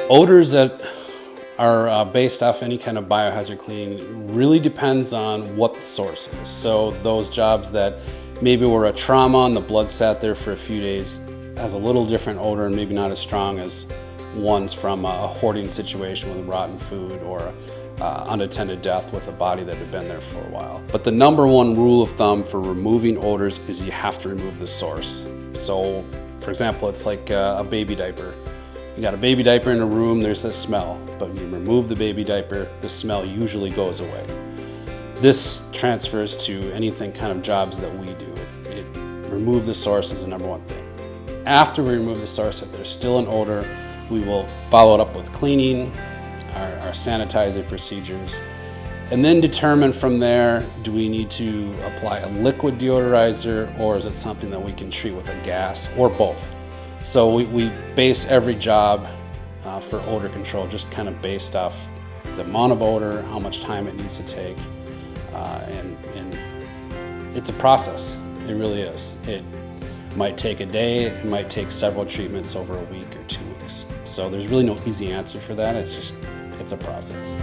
Odors that are based off any kind of biohazard cleaning really depends on what the source is. So those jobs that maybe were a trauma and the blood sat there for a few days has a little different odor and maybe not as strong as ones from a hoarding situation with rotten food or unattended death with a body that had been there for a while. But the number one rule of thumb for removing odors is you have to remove the source. So for example, it's like a baby diaper. You got a baby diaper in a room, there's a smell, but when you remove the baby diaper, the smell usually goes away. This transfers to anything kind of jobs that we do. Remove the source is the number one thing. After we remove the source, if there's still an odor, we will follow it up with cleaning, our sanitizing procedures, and then determine from there, do we need to apply a liquid deodorizer or is it something that we can treat with a gas or both? So we base every job for odor control just kind of based off the amount of odor, how much time it needs to take, and it's a process. It really is. It might take a day, it might take several treatments over a week or 2 weeks. So there's really no easy answer for that. It's a process.